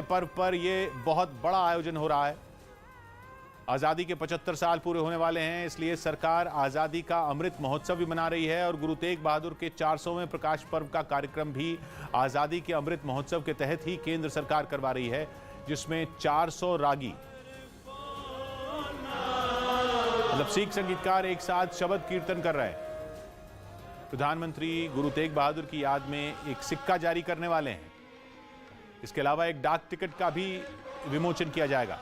पर्व पर यह बहुत बड़ा आयोजन हो रहा है। आजादी के 75 साल पूरे होने वाले हैं, इसलिए सरकार आजादी का अमृत महोत्सव भी मना रही है और गुरु तेग बहादुर के 400वें प्रकाश पर्व का कार्यक्रम भी आजादी के अमृत महोत्सव के तहत ही केंद्र सरकार करवा रही है, जिसमें 400 रागी मतलब सिख संगीतकार एक साथ शबद कीर्तन कर रहे हैं। प्रधानमंत्री गुरु तेग बहादुर की याद में एक सिक्का जारी करने वाले हैं। इसके अलावा एक डाक टिकट का भी विमोचन किया जाएगा।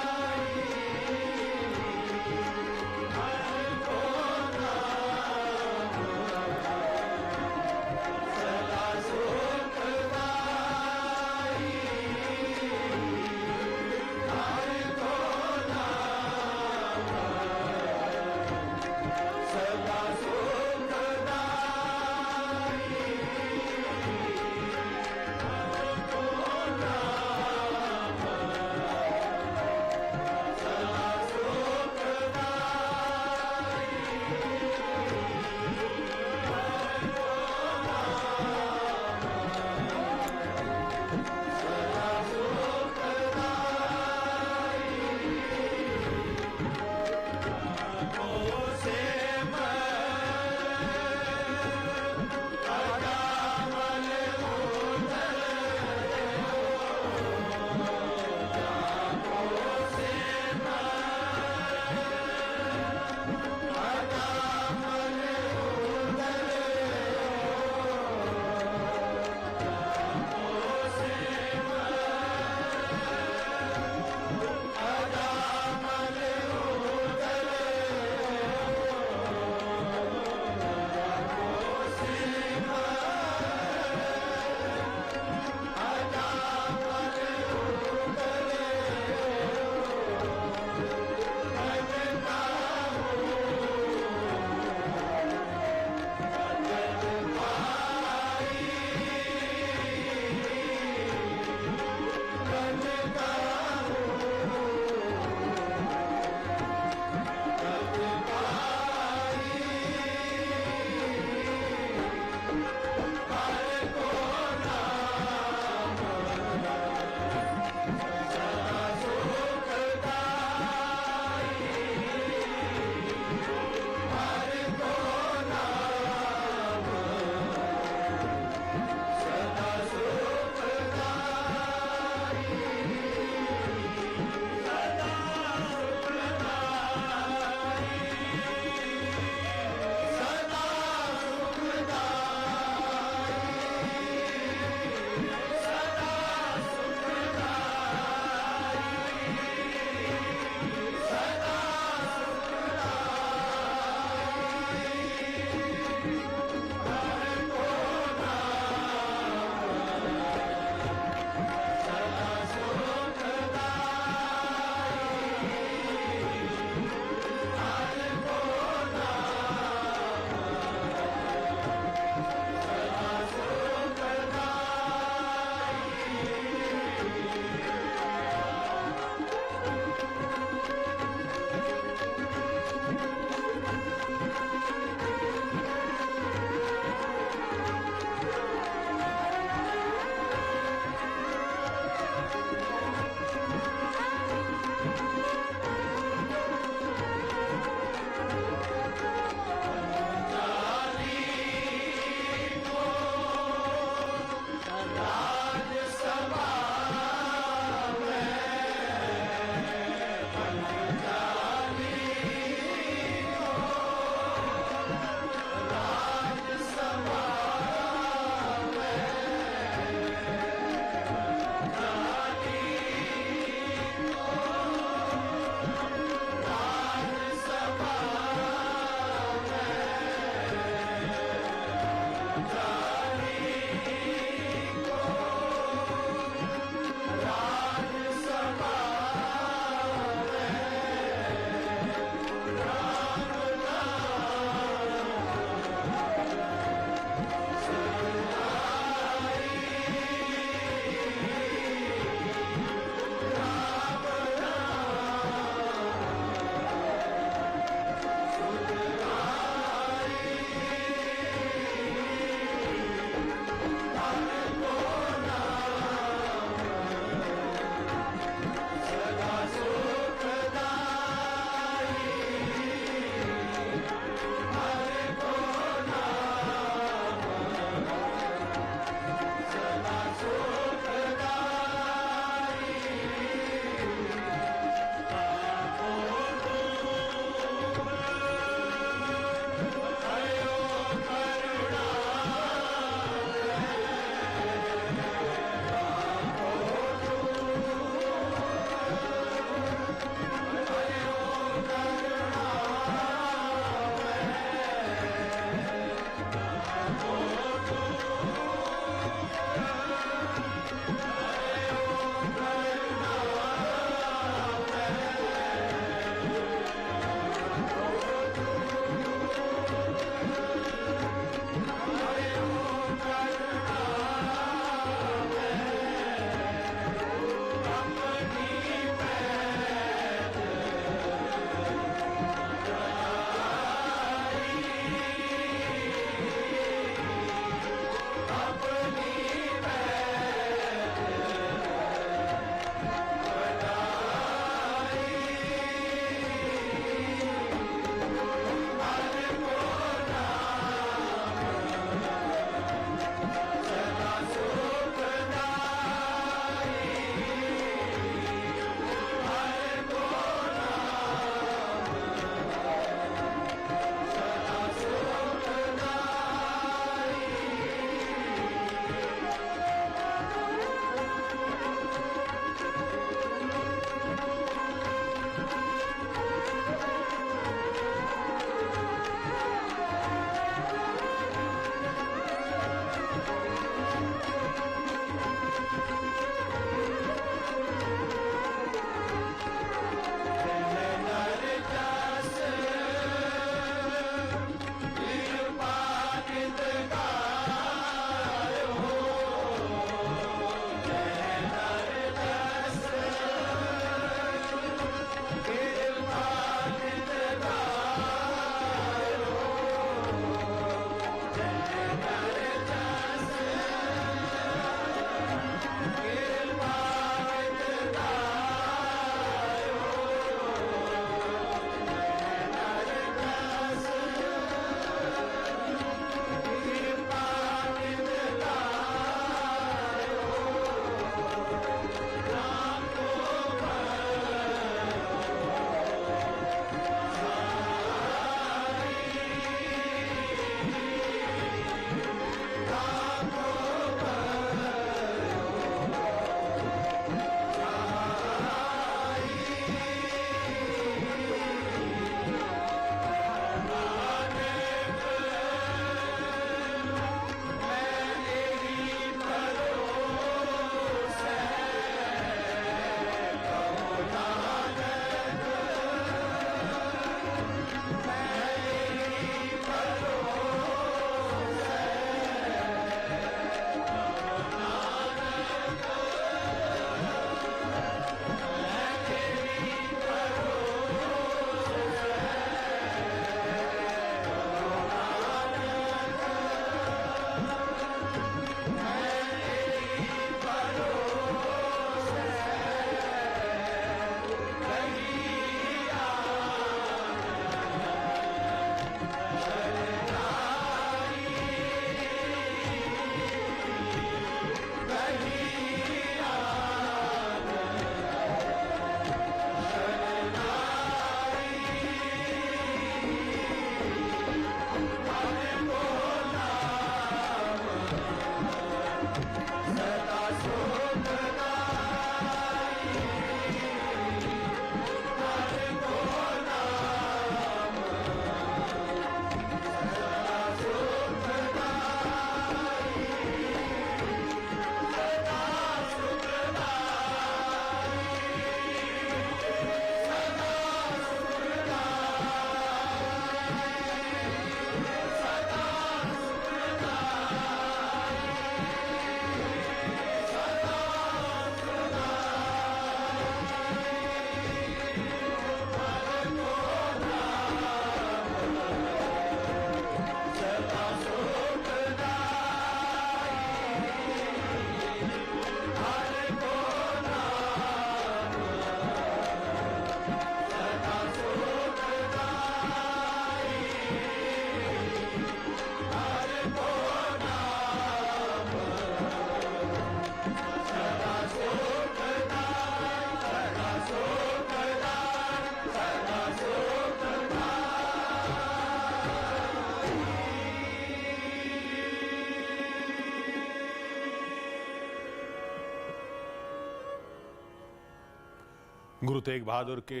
गुरु तेग बहादुर के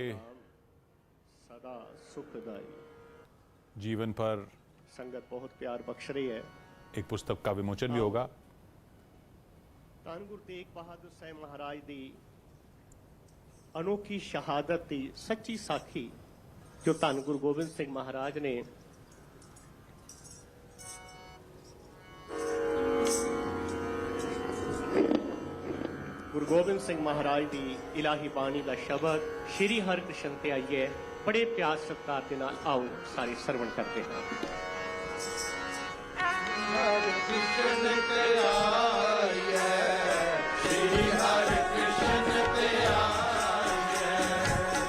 सदा सुखदाई जीवन पर संगत बहुत प्यार बख्श रही है। एक पुस्तक का विमोचन भी होगा। ਧੰਨ ਗੁਰੂ ਤੇਗ ਬਹਾਦਰ ਸਾਹਿਬ ਮਹਾਰਾਜ ਦੀ ਅਨੋਖੀ ਸ਼ਹਾਦਤ ਦੀ ਸੱਚੀ ਸਾਖੀ ਜੋ ਧੰਨ ਗੁਰੂ ਗੋਬਿੰਦ ਸਿੰਘ ਮਹਾਰਾਜ ਨੇ ਗੁਰੂ ਗੋਬਿੰਦ ਸਿੰਘ ਮਹਾਰਾਜ ਦੀ ਇਲਾਹੀ ਬਾਣੀ ਦਾ ਸ਼ਬਦ ਸ਼੍ਰੀ ਹਰਿਕ੍ਰਿਸ਼ਨ ਤੇ ਆਈਏ ਬੜੇ ਪਿਆਰ ਸਤਿਕਾਰ ਦੇ ਨਾਲ ਆਓ ਸਾਰੇ ਸਰਵਣ ਕਰਦੇ ਹਾਂ। ਹਰਿਕ੍ਰਿਸ਼ਨ ਤੇ ਆਈਏ ਸ਼੍ਰੀ ਹਰਿਕ੍ਰਿਸ਼ਨ ਤੇ ਆਈਏ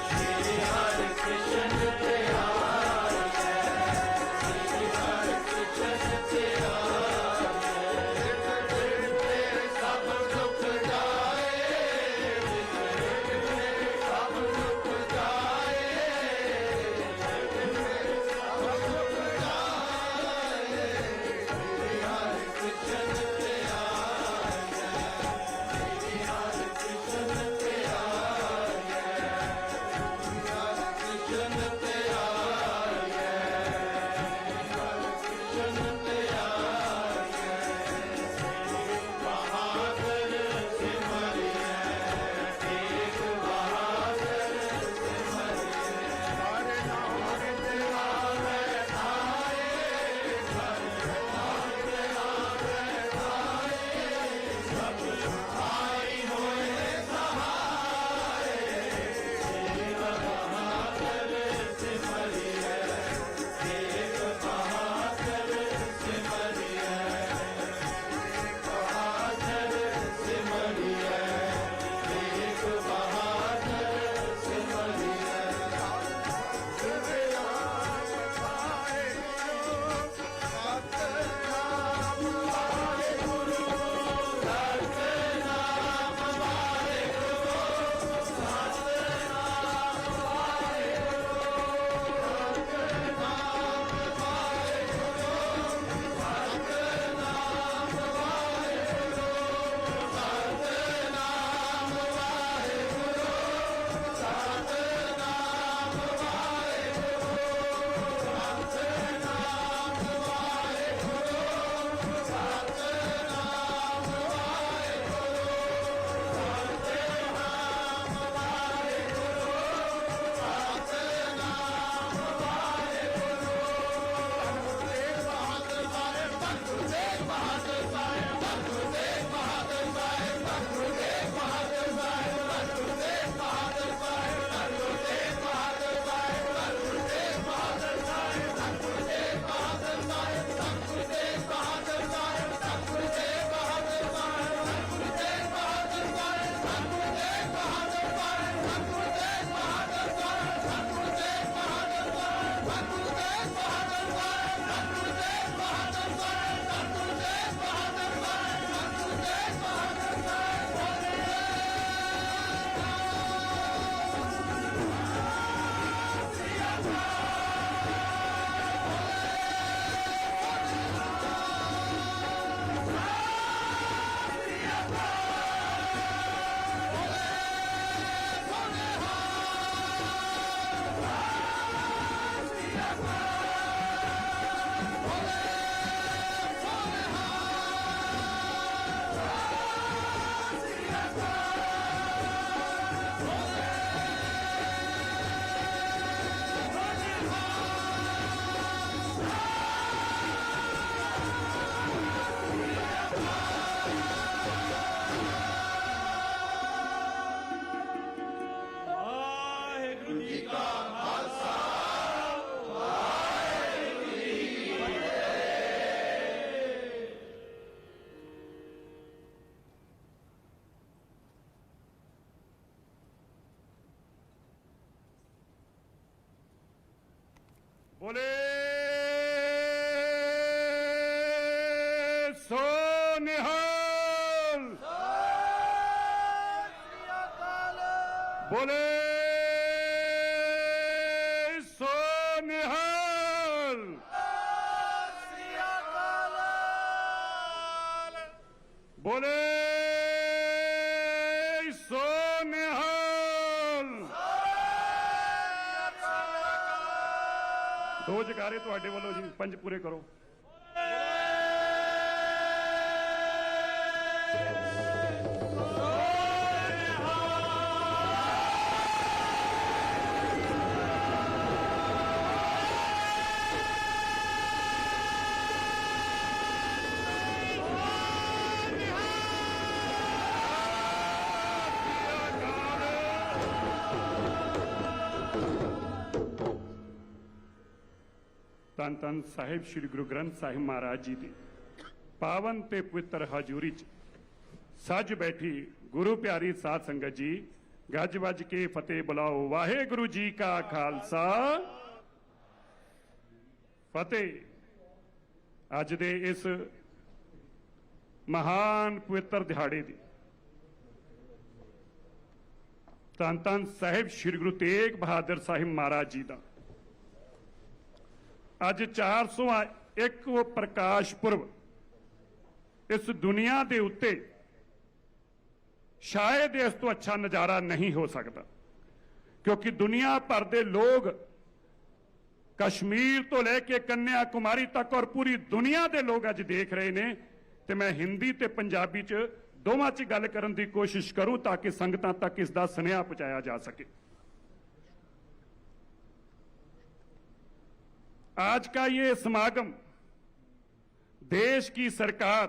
ਸ਼੍ਰੀ ਹਰਿਕ੍ਰਿਸ਼ਨ ਤੇ ਆਈਏ ਸ਼੍ਰੀ ਹਰਿਕ੍ਰਿਸ਼ਨ ਤੇ ਆਈਏ ਤੇ ਸਭ ਸੁਖ ਜਾਏ ਸਭ ਸੁਖ ਜਾਏ ਸਭ ਸੁਖ ਜਾਏ ਹਰਿਕ੍ਰਿਸ਼ਨ ਤੇ ਆਈਏ ਸ਼੍ਰੀ ਹਰਿਕ੍ਰਿਸ਼ਨ ਤੇ ਆਈਏ ਹਰਿਕ੍ਰਿਸ਼ਨ ਤੇ ਆਈਏ ਹਰਿਕ੍ਰਿਸ਼ਨ ਤੇ ਆਈਏ ਬਹਾਦਰ ਸਿਮਰਿਐ ਤੇਗ ਬਹਾਦਰ ਸਿਮਰਿਐ ਹਰ ਨਾਮ ਤੇ ਆਵੇ ਆਏ ਹਰ ਨਾਮ ਤੇ ਆਵੇ ਆਏ ਸਭ ਆਈ ਹੋਏ ਸਹਾਏ ਤੇਗ ਬਹਾਦਰ ਸਿਮਰਿਐ ਤੇਗ ਬਹਾਦਰ ਸਿਮਰਿਐ ਬਹਾਦਰ ਸਿਮਰਿਐ ਤੇਗ ਬਹਾਦਰ ਸਿਮਰਿਐ बोले सो निहाल बोले सो निहाल बोले सो निहाल ਦੋ ਜਕਾਰੇ ਤੁਹਾਡੇ ਵੱਲੋਂ ਜੀ 5 ਪੂਰੇ ਕਰੋ। ਧੰਨ ਧੰਨ ਸਾਹਿਬ ਸ੍ਰੀ ਗੁਰੂ ਗ੍ਰੰਥ ਸਾਹਿਬ ਮਹਾਰਾਜ ਜੀ ਦੀ ਪਾਵਨ ਤੇ ਪਵਿੱਤਰ ਹਜ਼ੂਰੀ 'ਚ ਸੱਜ ਬੈਠੀ ਗੁਰੂ ਪਿਆਰੀ ਸਾਧ ਸੰਗਤ ਜੀ, ਗੱਜ ਵੱਜ ਕੇ ਫਤਿਹ ਬੁਲਾਓ। ਵਾਹਿਗੁਰੂ ਜੀ ਕਾ ਖਾਲਸਾ ਫਤਿਹ। ਅੱਜ ਦੇ ਇਸ ਮਹਾਨ ਪਵਿੱਤਰ ਦਿਹਾੜੇ ਦੀ ਧੰਨ ਧੰਨ ਸਾਹਿਬ ਸ੍ਰੀ ਗੁਰੂ ਤੇਗ ਬਹਾਦਰ ਸਾਹਿਬ ਮਹਾਰਾਜ ਜੀ ਦਾ ਅੱਜ 401 ਪ੍ਰਕਾਸ਼ ਪੁਰਬ ਇਸ ਦੁਨੀਆ ਦੇ ਉੱਤੇ ਸ਼ਾਇਦ ਇਸ ਤੋਂ ਅੱਛਾ ਨਜ਼ਾਰਾ ਨਹੀਂ ਹੋ ਸਕਦਾ, ਕਿਉਂਕਿ ਦੁਨੀਆ ਭਰ ਦੇ ਲੋਕ ਕਸ਼ਮੀਰ ਤੋਂ ਲੈ ਕੇ ਕੰਨਿਆ ਕੁਮਾਰੀ ਤੱਕ ਔਰ ਪੂਰੀ ਦੁਨੀਆ ਦੇ ਲੋਕ ਅੱਜ ਦੇਖ ਰਹੇ ਨੇ। ਤੇ ਮੈਂ ਹਿੰਦੀ ਤੇ ਪੰਜਾਬੀ 'ਚ ਦੋਵਾਂ 'ਚ ਗੱਲ ਕਰਨ ਦੀ ਕੋਸ਼ਿਸ਼ ਕरूं ਤਾਂ ਕਿ ਸੰਗਤਾਂ ਤੱਕ ਇਸ ਦਾ ਸੁਨੇਹਾ ਪਹੁੰਚਾਇਆ ਜਾ सके। आज का ये समागम देश की सरकार,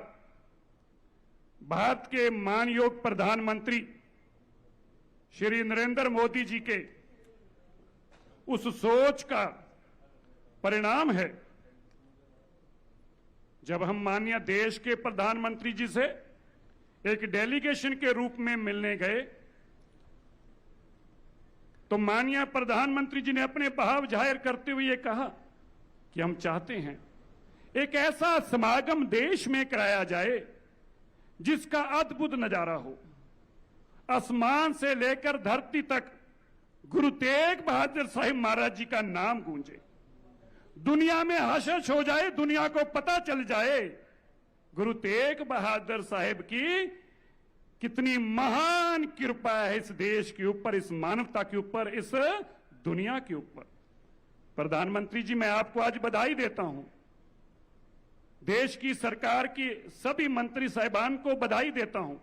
भारत के मानयोग प्रधानमंत्री श्री नरेंद्र मोदी जी के उस सोच का परिणाम है। जब हम माननीय देश के प्रधानमंत्री जी से एक डेलीगेशन के रूप में मिलने गए तो माननीय प्रधानमंत्री जी ने अपने भाव जाहिर करते हुए ये कहा कि हम चाहते हैं एक ऐसा समागम देश में कराया जाए जिसका अद्भुत नजारा हो। आसमान से लेकर धरती तक गुरु तेग बहादुर साहिब महाराज जी का नाम गूंजे, दुनिया में हर्ष हो जाए, दुनिया को पता चल जाए गुरु तेग बहादुर साहिब की कितनी महान कृपा है इस देश के ऊपर, इस मानवता के ऊपर, इस दुनिया के ऊपर। प्रधानमंत्री जी, मैं आपको आज बधाई देता हूं, देश की सरकार की सभी मंत्री साहिबान को बधाई देता हूं।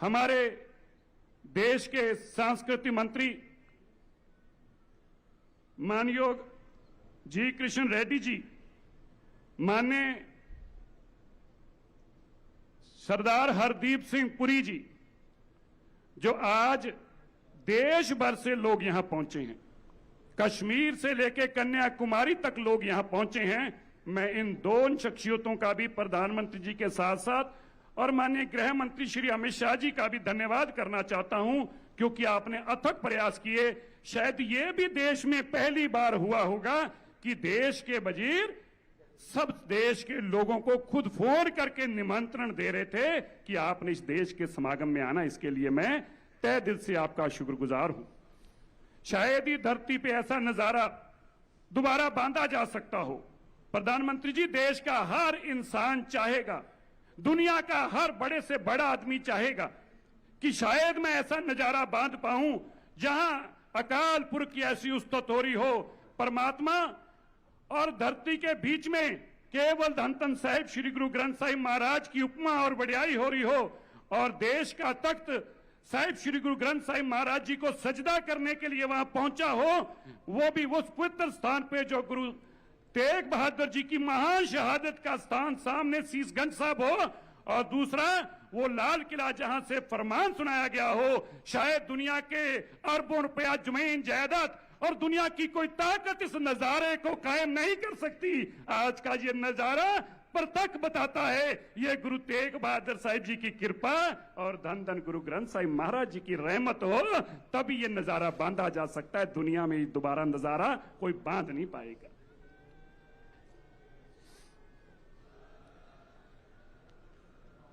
हमारे देश के सांस्कृतिक मंत्री मानयोग जी कृष्ण रेड्डी जी, माननीय सरदार हरदीप सिंह पुरी जी, जो आज देश भर से लोग यहां पहुंचे हैं, कश्मीर से लेकर कन्याकुमारी तक लोग यहां पहुंचे हैं। मैं इन दोनों शख्सियतों का भी प्रधानमंत्री जी के साथ साथ और माननीय गृह मंत्री श्री अमित शाह जी का भी धन्यवाद करना चाहता हूं, क्योंकि आपने अथक प्रयास किए। शायद ये भी देश में पहली बार हुआ होगा कि देश के वजीर सब देश के लोगों को खुद फोन करके निमंत्रण दे रहे थे कि आपने इस देश के समागम में आना। इसके लिए मैं तहे दिल से आपका शुक्रगुजार हूं। शायद ही धरती पे ऐसा नजारा दोबारा बांधा जा सकता हो। प्रधानमंत्री जी, देश का हर इंसान चाहेगा, दुनिया का हर बड़े से बड़ा आदमी चाहेगा कि शायद मैं ऐसा नजारा बांध पाऊं जहां अकाल पुरख की ऐसी उस्तत हो रही हो, परमात्मा और धरती के बीच में केवल धन धन साहिब श्री गुरु ग्रंथ साहिब महाराज की उपमा और बढ़ियाई हो रही हो, और देश का तख्त साहिब श्री गुरु ग्रंथ साहिब महाराज जी को सजदा करने के लिए वहां पहुंचा हो, वो भी उस पवित्र स्थान पे जो गुरु तेग बहादुर जी की महान शहादत का स्थान सामने शीशगंज साहब हो, और दूसरा वो लाल किला जहां से फरमान सुनाया गया हो। शायद दुनिया के अरबों रुपया जमीन जायदाद और दुनिया की कोई ताकत इस नजारे को कायम नहीं कर सकती। आज का ये नजारा प्रत्यक्ष बताता है ये गुरु तेग बहादुर साहिब जी की कृपा और धन धन गुरु ग्रंथ साहिब महाराज जी की रहमत हो, तभी ये नजारा बांधा जा सकता है। दुनिया में दोबारा नजारा कोई बांध नहीं पाएगा।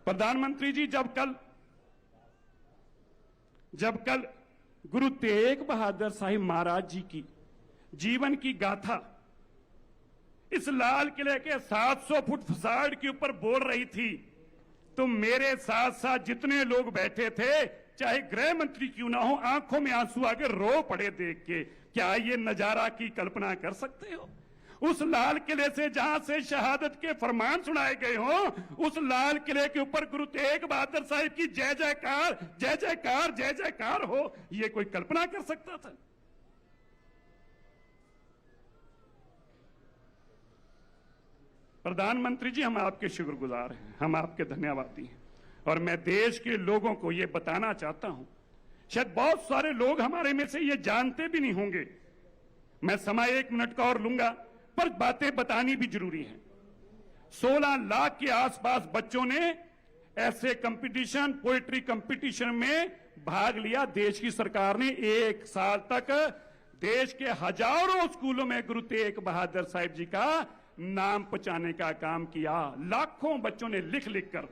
प्रधानमंत्री जी, जब कल गुरु तेग बहादुर साहिब महाराज जी की जीवन की गाथा इस लाल किले के 700 फुट फसाड के ऊपर बोल रही थी, तो मेरे साथ साथ जितने लोग बैठे थे चाहे गृह मंत्री क्यों ना हो, आंखों में आंसू आके रो पड़े देख के। क्या ये नजारा की कल्पना कर सकते हो? उस लाल किले से जहां से शहादत के फरमान सुनाए गए हो, उस लाल किले के ऊपर गुरु तेग बहादुर साहिब की जय जयकार, जय जयकार, जय जयकार हो, ये कोई कल्पना कर सकता था? प्रधानमंत्री जी, हम आपके शुक्रगुजार हैं, हम आपके धन्यवादी हैं। और मैं देश के लोगों को यह बताना चाहता हूं, शायद बहुत सारे लोग हमारे में से ये जानते भी नहीं होंगे, मैं समय 1 मिनट का और लूंगा, पर बातें बतानी भी जरूरी है। 16 लाख के आसपास बच्चों ने ऐसे कंपटीशन, पोएट्री कंपटीशन में भाग लिया। देश की सरकार ने 1 साल तक देश के हजारों स्कूलों में गुरु तेग बहादुर साहिब जी का नाम पहुंचाने का काम किया। लाखों बच्चों ने लिख लिख कर।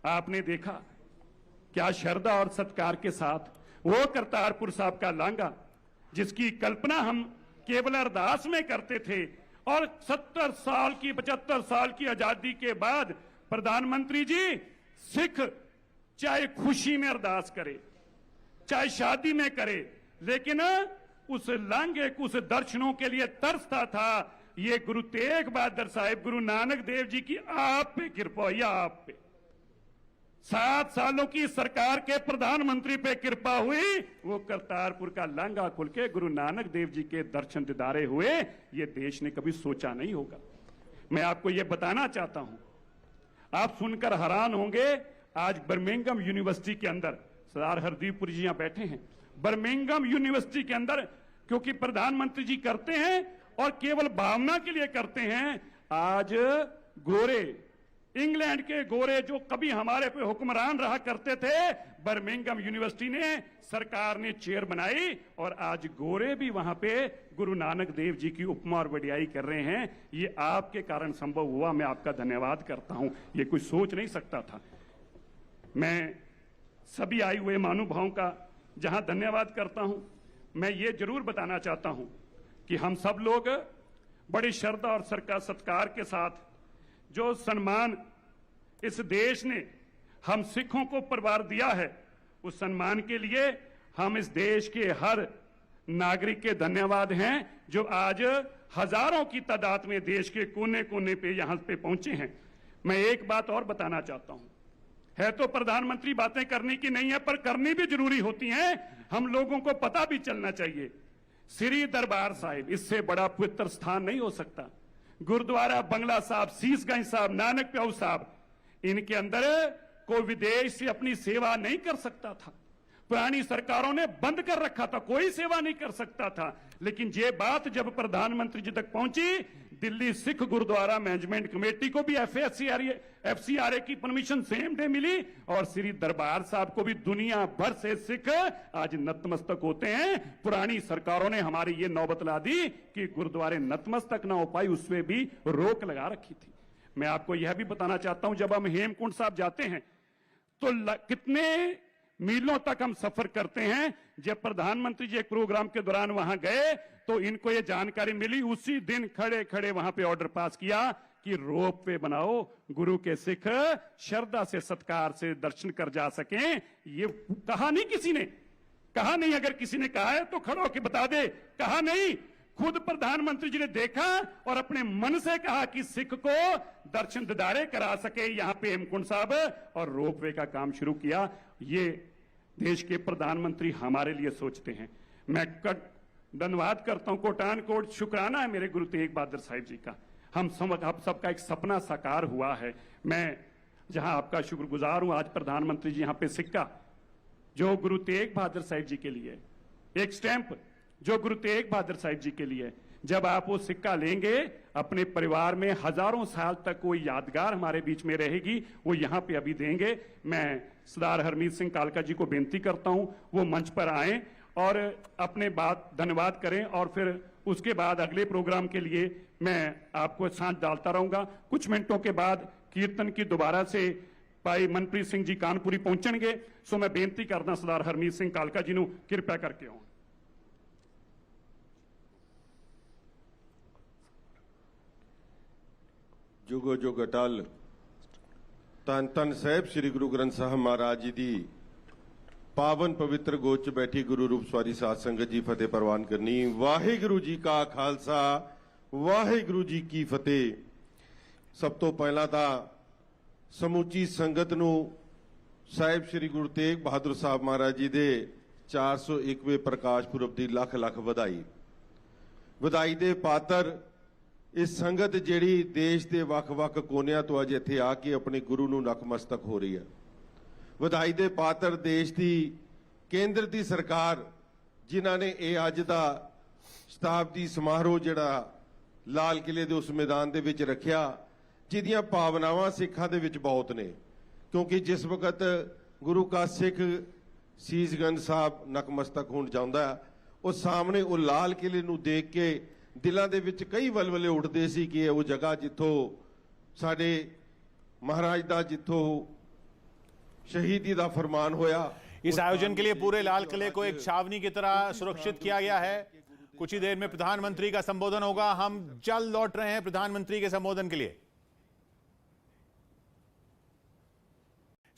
आपने देखा क्या श्रद्धा और सत्कार के साथ वो करतारपुर साहब का लांघा, जिसकी कल्पना हम केवल अरदास में करते थे, और 70 साल की 75 साल की आजादी के बाद प्रधानमंत्री जी, सिख चाहे खुशी में अरदास करे, चाहे शादी में करे, लेकिन उस लांघे को, उस दर्शनों के लिए तरसता था। ये गुरु तेग बहादुर साहिब, गुरु नानक देव जी की आप पे कृपा हुई, आप पे 7 सालों की सरकार के प्रधानमंत्री पे कृपा हुई। वो करतारपुर का लांघा खुल के गुरु नानक देव जी के दर्शन दीदारे हुए। ये देश ने कभी सोचा नहीं होगा। मैं आपको ये बताना चाहता हूं, आप सुनकर हैरान होंगे, आज बर्मिंघम यूनिवर्सिटी के अंदर सरदार हरदीप पुरी जी यहां बैठे हैं। बर्मिंघम यूनिवर्सिटी के अंदर, क्योंकि प्रधानमंत्री जी करते हैं और केवल भावना के लिए करते हैं, आज गोरे, इंग्लैंड के गोरे जो कभी हमारे पे हुक्मरान रहा करते थे, बर्मिंघम यूनिवर्सिटी ने, सरकार ने चेयर बनाई, और आज गोरे भी वहां पे गुरु नानक देव जी की उपमा और वडियाई कर रहे हैं। ये आपके कारण संभव हुआ, मैं आपका धन्यवाद करता हूं। ये कोई सोच नहीं सकता था। मैं सभी आए हुए महानुभावों का जहां धन्यवाद करता हूं, मैं ये जरूर बताना चाहता हूं कि हम सब लोग बड़ी श्रद्धा और सत्कार के साथ जो सम्मान इस देश ने हम सिखों को परिवार दिया है, उस सम्मान के लिए हम इस देश के हर नागरिक के धन्यवाद हैं, जो आज हजारों की तादाद में देश के कोने कोने पे यहां पे पहुंचे हैं। मैं एक बात और बताना चाहता हूं, है तो प्रधानमंत्री बातें करने की नहीं है, पर करनी भी जरूरी होती हैं। हम लोगों को पता भी चलना चाहिए, श्री दरबार साहिब, इससे बड़ा पवित्र स्थान नहीं हो सकता। गुरुद्वारा बंगला साहब, शीशगंज साहब, नानक प्याऊ साहब, इनके अंदर कोई विदेश से अपनी सेवा नहीं कर सकता था। पुरानी सरकारों ने बंद कर रखा था, कोई सेवा नहीं कर सकता था। लेकिन ये बात जब प्रधानमंत्री जी तक पहुंची, दिल्ली सिख गुरुद्वारा मैनेजमेंट कमेटी को भी एफसीआरए की परमिशन सेम डे मिली, और श्री दरबार साहब को भी दुनिया भर से सिख आज नतमस्तक होते हैं। पुरानी सरकारों ने हमारी ये नौबत ला दी कि गुरुद्वारे नतमस्तक ना हो पाई, उसमें भी रोक लगा रखी थी। मैं आपको यह भी बताना चाहता हूं, जब हम हेमकुंड साहब जाते हैं तो कितने मीलों तक हम सफर करते हैं। जब प्रधानमंत्री जी एक प्रोग्राम के दौरान वहां गए तो इनको ये जानकारी मिली, उसी दिन खड़े खड़े वहां पे ऑर्डर पास किया कि रोप वे बनाओ, गुरु के सिख श्रद्धा से सत्कार से दर्शन कर जा सकें। ये कहा नहीं किसी ने, कहा नहीं, अगर किसी ने कहा है तो खड़ो के बता दे, कहा नहीं, खुद प्रधानमंत्री जी ने देखा और अपने मन से कहा कि सिख को दर्शन दीदारे करा सके यहां पे हेमकुंड साहब, और रोपवे का काम शुरू किया। ये देश के प्रधानमंत्री हमारे लिए सोचते हैं। मैं धन्यवाद करता हूं, कोटान कोट शुक्राना है मेरे गुरु तेग बहादुर साहिब जी का। हम सबका एक सपना साकार हुआ है। मैं जहां आपका शुक्रगुजार हूं, आज प्रधानमंत्री जी यहां पे सिक्का जो गुरु तेग बहादुर साहिब जी के लिए, एक स्टैंप जो गुरु तेग बहादुर साहिब जी के लिए, जब आप वो सिक्का लेंगे अपने परिवार में हजारों साल तक कोई यादगार हमारे बीच में रहेगी, वो यहां पे अभी देंगे। मैं सरदार हरमीत सिंह कालका जी को बेनती करता हूं वो मंच पर आए और अपने बात धन्यवाद करें, और फिर उसके बाद अगले प्रोग्राम के लिए मैं आपको सांस डालता रहूंगा। कुछ मिनटों के बाद कीर्तन की दोबारा से भाई मनप्रीत सिंह जी कानपुरी पहुंचणगे, सो मैं बेनती करदा सरदार हरमीत सिंह कालका जी नूं किरपा करके आउण। जुगो जुग अटल ਧੰਨ ਧੰਨ ਸਾਹਿਬ ਸ੍ਰੀ ਗੁਰੂ ਗ੍ਰੰਥ ਸਾਹਿਬ ਮਹਾਰਾਜ ਜੀ ਦੀ ਪਾਵਨ ਪਵਿੱਤਰ ਗੋਦ 'ਚ ਬੈਠੀ ਗੁਰੂ ਰੂਪ ਸਵਾਰੀ ਸਾਧ ਸੰਗਤ ਜੀ ਫਤਿਹ ਪ੍ਰਵਾਨ ਕਰਨੀ। ਵਾਹਿਗੁਰੂ ਜੀ ਕਾ ਖਾਲਸਾ ਵਾਹਿਗੁਰੂ ਜੀ ਕੀ ਫਤਿਹ। ਸਭ ਤੋਂ ਪਹਿਲਾਂ ਤਾਂ ਸਮੁੱਚੀ ਸੰਗਤ ਨੂੰ ਸਾਹਿਬ ਸ੍ਰੀ ਗੁਰੂ ਤੇਗ ਬਹਾਦਰ ਸਾਹਿਬ ਮਹਾਰਾਜ ਜੀ ਦੇ 401ਵੇਂ ਪ੍ਰਕਾਸ਼ ਪੁਰਬ ਦੀ ਲੱਖ ਲੱਖ ਵਧਾਈ। ਵਧਾਈ ਦੇ ਪਾਤਰ ਇਸ ਸੰਗਤ ਜਿਹੜੀ ਦੇਸ਼ ਦੇ ਵੱਖ-ਵੱਖ ਕੋਨਿਆਂ ਤੋਂ ਅੱਜ ਇੱਥੇ ਆ ਕੇ ਆਪਣੇ ਗੁਰੂ ਨੂੰ ਨਤਮਸਤਕ ਹੋ ਰਹੀ ਹੈ। ਵਧਾਈ ਦੇ ਪਾਤਰ ਦੇਸ਼ ਦੀ ਕੇਂਦਰ ਦੀ ਸਰਕਾਰ ਜਿਨ੍ਹਾਂ ਨੇ ਇਹ ਅੱਜ ਦਾ ਸ਼ਤਾਬਦੀ ਸਮਾਰੋਹ ਜਿਹੜਾ ਲਾਲ ਕਿਲੇ ਦੇ ਉਸ ਮੈਦਾਨ ਦੇ ਵਿੱਚ ਰੱਖਿਆ, ਜਿਹਦੀਆਂ ਭਾਵਨਾਵਾਂ ਸਿੱਖਾਂ ਦੇ ਵਿੱਚ ਬਹੁਤ ਨੇ, ਕਿਉਂਕਿ ਜਿਸ ਵਕਤ ਗੁਰੂ ਕਾ ਸਿੱਖ ਸੀਸਗੰਜ ਸਾਹਿਬ ਨਤਮਸਤਕ ਹੋਣ ਜਾਂਦਾ, ਉਹ ਸਾਹਮਣੇ ਉਹ ਲਾਲ ਕਿਲੇ ਨੂੰ ਦੇਖ ਕੇ ਦਿਲਾਂ ਦੇ ਵਿੱਚ ਕਈ ਵਲਵਲੇ ਉੱਠਦੇ ਸੀ ਕਿ ਇਹ ਉਹ ਜਗ੍ਹਾ ਜਿੱਥੋਂ ਸਾਡੇ ਮਹਾਰਾਜ ਦਾ ਜਿੱਥੋਂ शहीदी का फरमान होया। इस आयोजन के लिए पूरे लाल किले को एक छावनी की तरह सुरक्षित किया गया है। कुछ ही देर में प्रधानमंत्री का संबोधन होगा। हम जल्द लौट रहे हैं प्रधानमंत्री के संबोधन के लिए।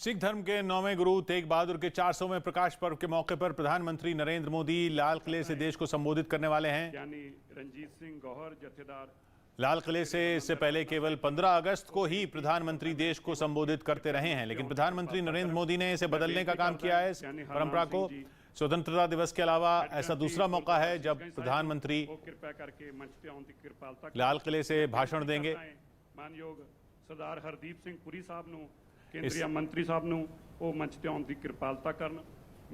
सिख धर्म के 9वें गुरु तेग बहादुर के 400वें प्रकाश पर्व के मौके पर प्रधानमंत्री नरेंद्र मोदी लाल किले से देश को संबोधित करने वाले हैं। यानी रंजीत सिंह गौहर जथेदार लाल किले से इससे पहले केवल 15 अगस्त को ही प्रधानमंत्री देश को संबोधित करते रहे हैं, लेकिन प्रधानमंत्री नरेंद्र मोदी ने इसे बदलने का काम किया है। इस परंपरा को स्वतंत्रता दिवस के अलावा ऐसा दूसरा मौका है जब प्रधानमंत्री लाल किले से भाषण देंगे। मानयोग सरदार हरदीप सिंह पुरी साहब ਨੂੰ केंद्रीय मंत्री साहब ਨੂੰ ਉਹ मंच ਤੇ ਆਉਣ ਦੀ ਕਿਰਪਾਲਤਾ ਕਰਨ।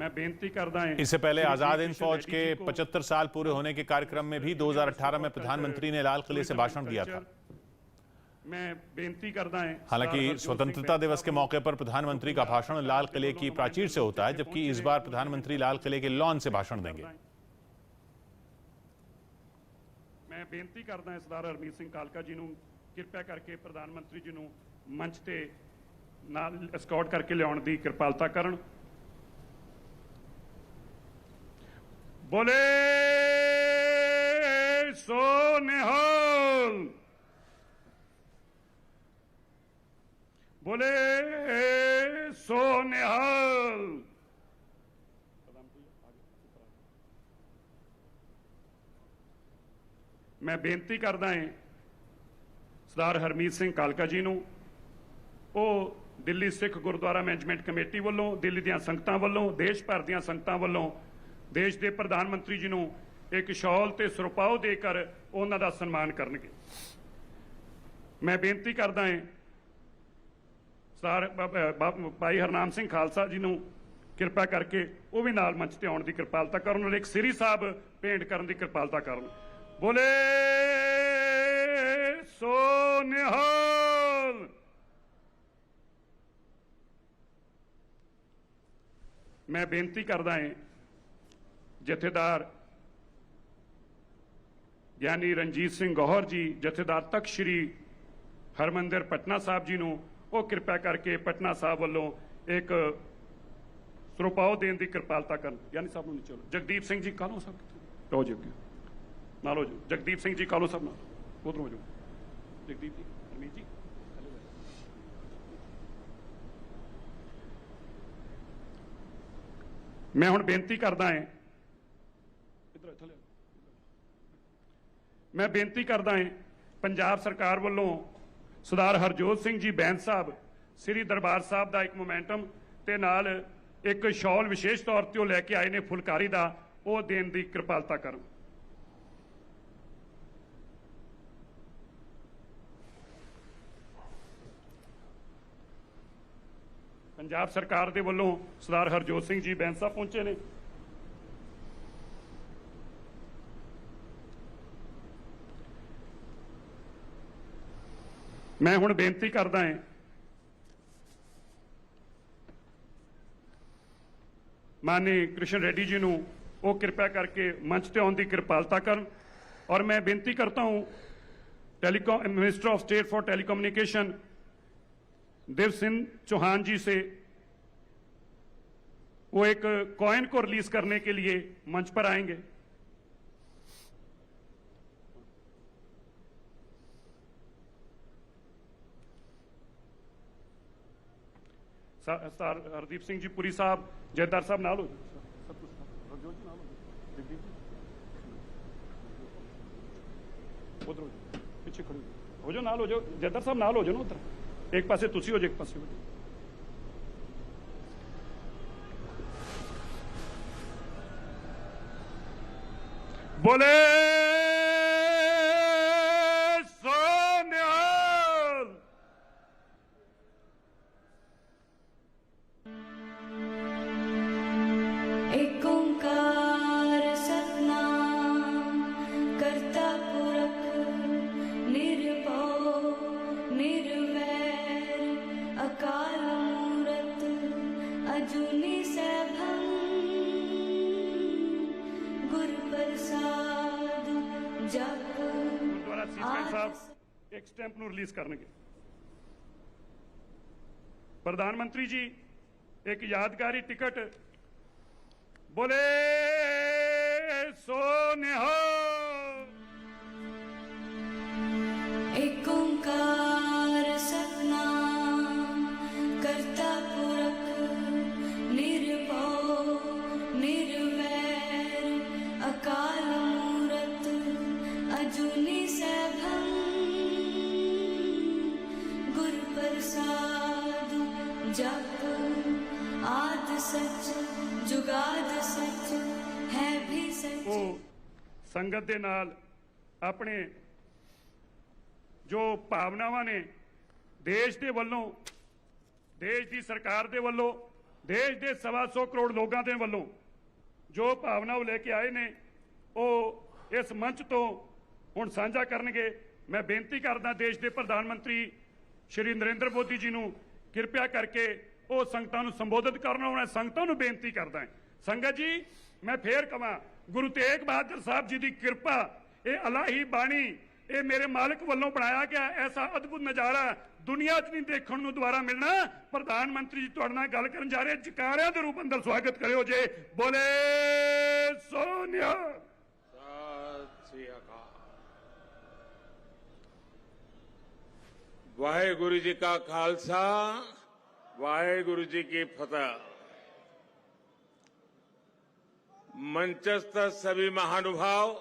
मैं बेनती करदा है। इससे पहले आजाद हिंद फौज के 75 साल पूरे होने के कार्यक्रम में भी 2018 में प्रधानमंत्री ने लाल किले से भाषण दिया था। मैं बेनती करदा है। हालांकि स्वतंत्रता दिवस के मौके पर प्रधानमंत्री का भाषण लाल किले की प्राचीर से होता है, जबकि इस बार प्रधानमंत्री लाल किले के लॉन से भाषण देंगे। मैं बेनती करदा है सरदार हरमीत सिंह कालका जी ਨੂੰ ਕਿਰਪਾ ਕਰਕੇ ਪ੍ਰਧਾਨਮੰਤਰੀ ਜੀ ਨੂੰ ਮੰਚ ਤੇ ਨਾਲ ਐਸਕॉर्ट ਕਰਕੇ ਲਿਆਉਣ ਦੀ ਕਿਰਪਾਲਤਾ ਕਰਨ। बोले सो निहाल, बोले सो निहाल। मैं बेनती करदा है सरदार हरमीत सिंह कालका जी ਨੂੰ ਉਹ ਦਿੱਲੀ ਸਿੱਖ ਗੁਰਦੁਆਰਾ ਮੈਨੇਜਮੈਂਟ ਕਮੇਟੀ ਵੱਲੋਂ, ਦਿੱਲੀ ਦੀਆਂ ਸੰਗਤਾਂ ਵੱਲੋਂ, ਦੇਸ਼ ਭਰ ਦੀਆਂ ਸੰਗਤਾਂ ਵੱਲੋਂ देश के प्रधानमंत्री जी ਨੂੰ एक शॉल ते सुरपाओ देकर उन्हां दा सन्मान करनगे। मैं बेनती करदा है सरदार भाई हरनाम सिंह खालसा जी ਨੂੰ किरपा करके वो भी नाल मंच ते आउण दी किरपालता करन और एक सिरी साहब भेंट करन दी किरपालता करन। बोले सो निहाल। मैं बेनती करदा है जथेदार यानी रंजीत सिंह गौहर जी, जथेदार तख्त श्री हरमंदिर पटना साहब जी ਨੂੰ ਉਹ ਕਿਰਪਾ ਕਰਕੇ पटना साहब ਵੱਲੋਂ एक ਸਰੋਪਾਓ ਦੇਣ ਦੀ ਕਿਰਪਾਲਤਾ ਕਰਨ। यानी साहब ਨੂੰ ਚਲੋ जगदीप सिंह जी ਕਾਲੋ ਸਾਹਿਬ ਲਓ ਜੀ ਅੱਗੇ ਨਾਲ ਹੋ ਜਾਓ। जगदीप सिंह जी ਕਾਲੋ ਸਾਹਿਬ ਨਾਲ ਉਧਰ ਹੋ ਜਾਓ। जगदीप जी हरमीत जी मैं हुण बेनती करदा है, मैं बेनती करदा है पंजाब सरकार वालों सरदार हरजोत सिंह जी बैंस साहब श्री दरबार साहब का एक मोमेंटम ते नाल एक शॉल विशेष तौर पर लैके आए ने फुलकारी का वो देने की कृपालता करन। पंजाब सरकार के वालों सरदार हरजोत सिंह जी बैंस साहब पहुंचे ने। मैं हुण बेनती करदा है माननीय कृष्ण रेड्डी जी ਨੂੰ वो कृपा करके मंच ते आउण दी कृपालता करन। और मैं बेनती करता हूं telecom minister of state for telecommunication Dev Singh Chauhan ji से वो एक कॉइन को रिलीज करने के लिए मंच पर आएंगे। सर हरदीप सिंह जी पुरी साहब, जयदार साहब नाल हो उधर पिछे खड़े हो जाओ, नाल हो जाओ, जयदार साहब नाल हो जाओ ना उधर, एक पासे तुसी हो जाओ, एक पासे हो जाओ। बोले सोनिहाल। एक ओंकार सतनाम करता पुरख निर्भव निर्वैर अकाल मूरत अजूनी सैभं गुर प्रसाद जप गुरुद्वारा सीसगंज साहब एक स्टैंप ਨੂੰ ਰਿਲੀਜ਼ ਕਰਨਗੇ। ਪ੍ਰਧਾਨ ਮੰਤਰੀ ਜੀ ਇੱਕ ਯਾਦਗਾਰੀ ਟਿਕਟ बोले सोनिहाल। एक ओंकार सतनाम करता पुरख निर्भव निर्वैर अकाल मूरत अजूनी सैभं गुर प्रसाद जप आद सच जुगाद सच है भी सच। ਉਹ ਸੰਗਤ ਦੇ ਨਾਲ ਆਪਣੇ ਜੋ ਭਾਵਨਾਵਾਂ ਨੇ ਦੇਸ਼ ਦੇ ਵੱਲੋਂ, ਦੇਸ਼ ਦੀ ਸਰਕਾਰ ਦੇ ਵੱਲੋਂ, ਦੇਸ਼ ਦੇ 125 ਕਰੋੜ ਲੋਕਾਂ ਦੇ ਵੱਲੋਂ ਜੋ ਭਾਵਨਾ ਉਹ ਲੈ ਕੇ ਆਏ ਨੇ ਉਹ ਇਸ ਮੰਚ ਤੋਂ ਹੁਣ ਸਾਂਝਾ ਕਰਨਗੇ। ਮੈਂ ਬੇਨਤੀ ਕਰਦਾ ਦੇਸ਼ ਦੇ ਪ੍ਰਧਾਨ ਮੰਤਰੀ ਸ਼੍ਰੀ ਨਰਿੰਦਰ ਮੋਦੀ ਜੀ ਨੂੰ ਕਿਰਪਾ ਕਰਕੇ ਉਹ ਸੰਗਤਾਂ ਨੂੰ ਸੰਬੋਧਿਤ ਕਰਨਾ। ਉਹਨਾਂ ਸੰਗਤਾਂ ਨੂੰ ਬੇਨਤੀ ਕਰਦਾ ਸੰਗਤ ਜੀ मैं फिर कहां गुरु तेग बहादुर साहब जी की कृपा, ये अलाही बाणी, ये मेरे मालिक वालों बनाया गया ऐसा अद्भुत नज़ारा दुनिया च नहीं देखने को दोबारा मिलना। प्रधानमंत्री जी तुहाडे नाल गल करन जा रहे, जकारियां दे रूप अंदर स्वागत करियो जे। बोले सोनिया। वाहेगुरु जी का खालसा, वाहेगुरु जी की फतह। मंचस्थ सभी महानुभाव,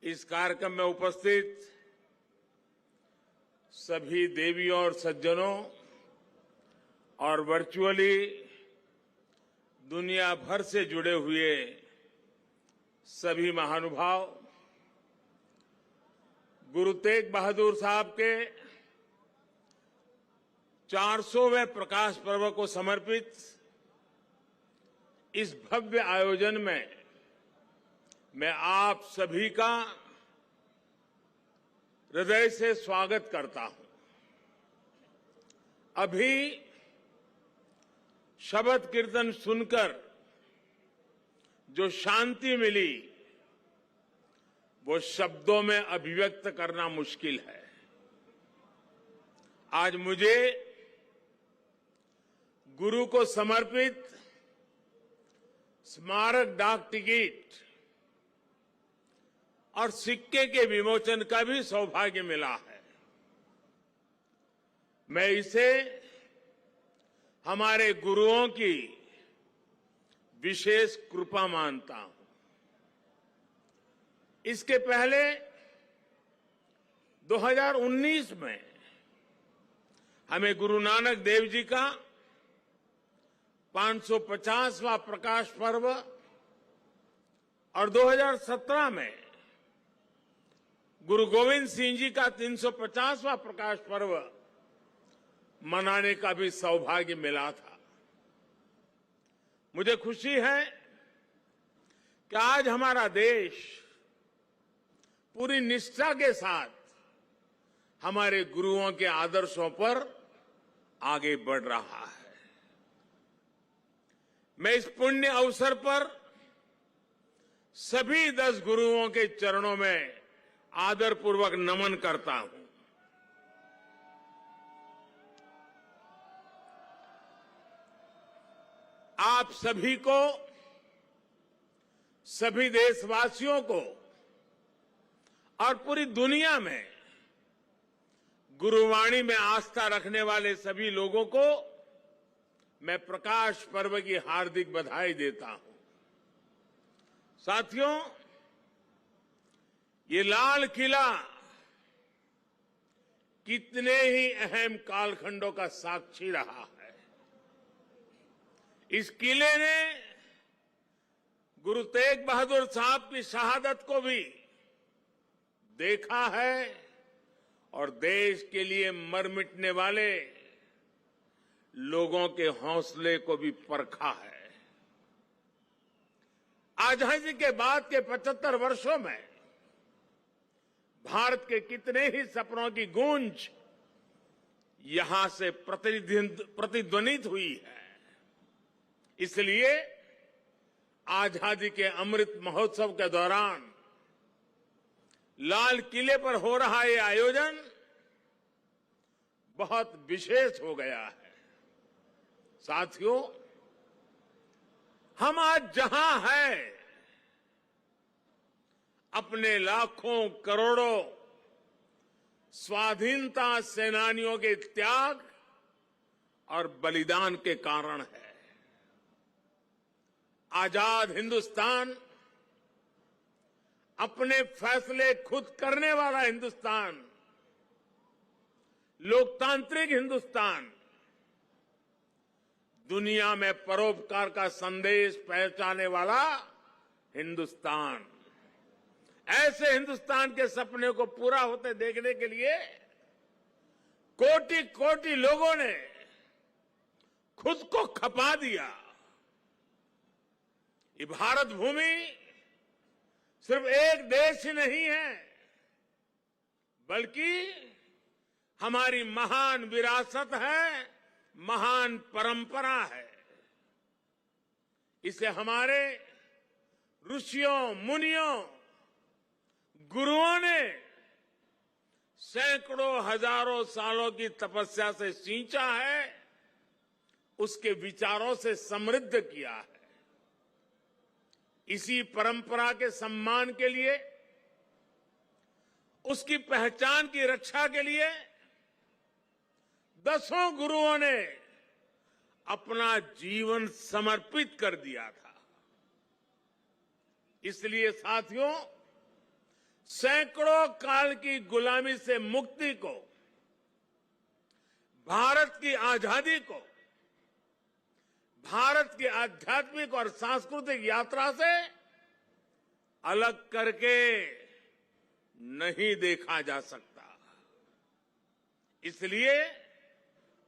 इस कार्यक्रम में उपस्थित सभी देवियों और सज्जनों और वर्चुअली दुनिया भर से जुड़े हुए सभी महानुभाव, गुरु तेग बहादुर साहब के 400वें प्रकाश पर्व को समर्पित इस भव्य आयोजन में मैं आप सभी का हृदय से स्वागत करता हूं। अभी शब्द कीर्तन सुनकर जो शांति मिली वो शब्दों में अभिव्यक्त करना मुश्किल है। आज मुझे गुरु को समर्पित स्मारक डाक टिकट और सिक्के के विमोचन का भी सौभाग्य मिला है। मैं इसे हमारे गुरुओं की विशेष कृपा मानता हूं। इसके पहले 2019 में हमें गुरु नानक देव जी का 550वां प्रकाश पर्व और 2017 में गुरु गोविंद सिंह जी का 350वां प्रकाश पर्व मनाने का भी सौभाग्य मिला था। मुझे खुशी है कि आज हमारा देश पूरी निष्ठा के साथ हमारे गुरुओं के आदर्शों पर आगे बढ़ रहा है। मैं इस पुण्य अवसर पर सभी 10 गुरुओं के चरणों में आदरपूर्वक नमन करता हूं। आप सभी को, सभी देशवासियों को और पूरी दुनिया में गुरुवाणी में आस्था रखने वाले सभी लोगों को मैं प्रकाश पर्व की हार्दिक बधाई देता हूं। साथियों, ये लाल किला कितने ही अहम कालखंडों का साक्षी रहा है। इस किले ने गुरु तेग बहादुर साहब की शहादत को भी देखा है और देश के लिए मर मिटने वाले लोगों के हौसले को भी परखा है। आजादी के बाद के 75 वर्षों में भारत के कितने ही सपनों की गूंज यहां से प्रतिध्वनित हुई है। इसलिए आजादी के अमृत महोत्सव के दौरान लाल किले पर हो रहा ये आयोजन बहुत विशेष हो गया है। साथियों, हम आज जहां हैं, अपने लाखों करोड़ों स्वाधीनता सेनानियों के त्याग और बलिदान के कारण है। आजाद हिंदुस्तान, अपने फैसले खुद करने वाला हिंदुस्तान, लोकतांत्रिक हिंदुस्तान, दुनिया में परोपकार का संदेश पहुंचाने वाला हिंदुस्तान, ऐसे हिंदुस्तान के सपने को पूरा होते देखने के लिए कोटि कोटि लोगों ने खुद को खपा दिया। ये भारत भूमि सिर्फ एक देश ही नहीं है, बल्कि हमारी महान विरासत है, महान परंपरा है। इसे हमारे ऋषियों, मुनियों, गुरुओं ने सैकड़ों हजारों सालों की तपस्या से सींचा है, उसके विचारों से समृद्ध किया है। इसी परंपरा के सम्मान के लिए, उसकी पहचान की रक्षा के लिए दसों गुरुओं ने अपना जीवन समर्पित कर दिया था। इसलिए साथियों, सैकड़ों काल की गुलामी से मुक्ति को, भारत की आजादी को, भारत की आध्यात्मिक और सांस्कृतिक यात्रा से अलग करके नहीं देखा जा सकता। इसलिए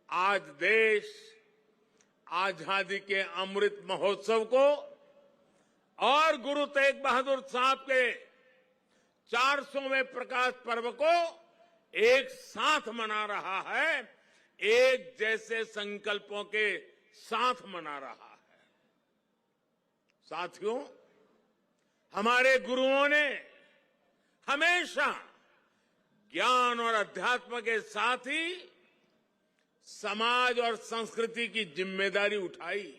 आज देश आजादी के अमृत महोत्सव को और गुरु तेग बहादुर साहब के 400वें प्रकाश पर्व को एक साथ मना रहा है, एक जैसे संकल्पों के साथ मना रहा है। साथियों, हमारे गुरुओं ने हमेशा ज्ञान और अध्यात्म के साथ ही समाज और संस्कृति की जिम्मेदारी उठाई।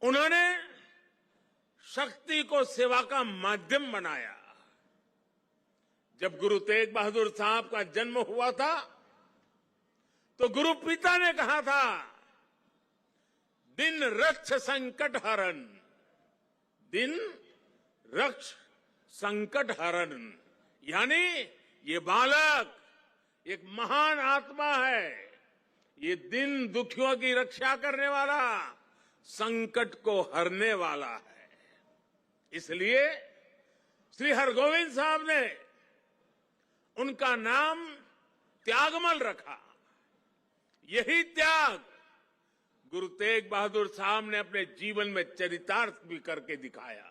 उन्होंने शक्ति को सेवा का माध्यम बनाया। जब गुरु तेग बहादुर साहब का जन्म हुआ था, तो गुरु पिता ने कहा था, दिन रक्ष संकट हरण, दिन रक्ष संकट हरण, यानी ये बालक एक महान आत्मा है, ये दिन दुखियों की रक्षा करने वाला, संकट को हरने वाला है। इसलिए श्री हरगोविंद साहब ने उनका नाम त्यागमल रखा। यही त्याग गुरु तेग बहादुर साहब ने अपने जीवन में चरितार्थ भी करके दिखाया।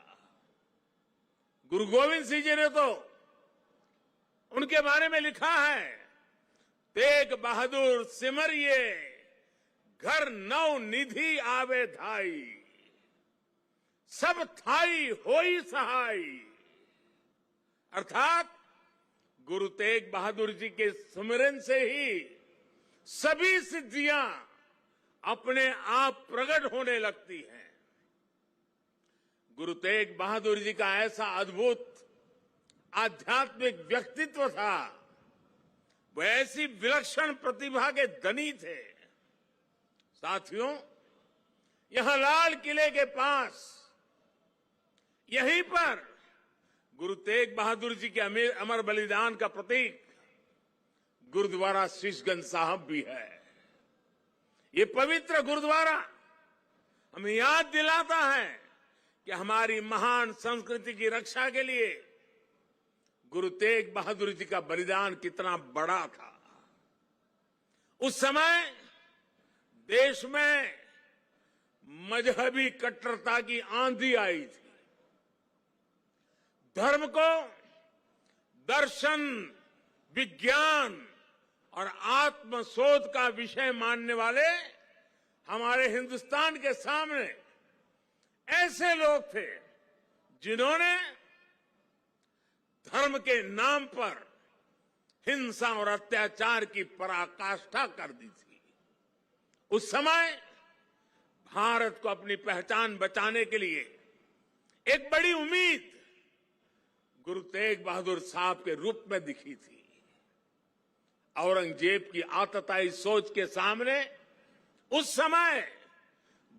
गुरु गोविंद सिंह जी ने तो उनके बारे में लिखा है, तेग बहादुर सिमरिए घर नौ निधि आवे धाई, सब थाई होई सहाय। अर्थात गुरु तेग बहादुर जी के स्मरण से ही सभी सिद्धियां अपने आप प्रकट होने लगती हैं। गुरु तेग बहादुर जी का ऐसा अद्भुत आध्यात्मिक व्यक्तित्व था, वो ऐसी विलक्षण प्रतिभा के धनी थे। साथियों, यहां लाल किले के पास, यहीं पर गुरु तेग बहादुर जी के अमर बलिदान का प्रतीक गुरुद्वारा शीशगंज साहब भी है। ये पवित्र गुरुद्वारा हमें याद दिलाता है कि हमारी महान संस्कृति की रक्षा के लिए गुरु तेग बहादुर जी का बलिदान कितना बड़ा था। उस समय देश में मजहबी कट्टरता की आंधी आई थी। धर्म को दर्शन, विज्ञान और आत्मशोध का विषय मानने वाले हमारे हिंदुस्तान के सामने ऐसे लोग थे जिन्होंने धर्म के नाम पर हिंसा और अत्याचार की पराकाष्ठा कर दी थी। उस समय भारत को अपनी पहचान बचाने के लिए एक बड़ी उम्मीद गुरु तेग बहादुर साहब के रूप में दिखी थी। औरंगजेब की आतताई सोच के सामने उस समय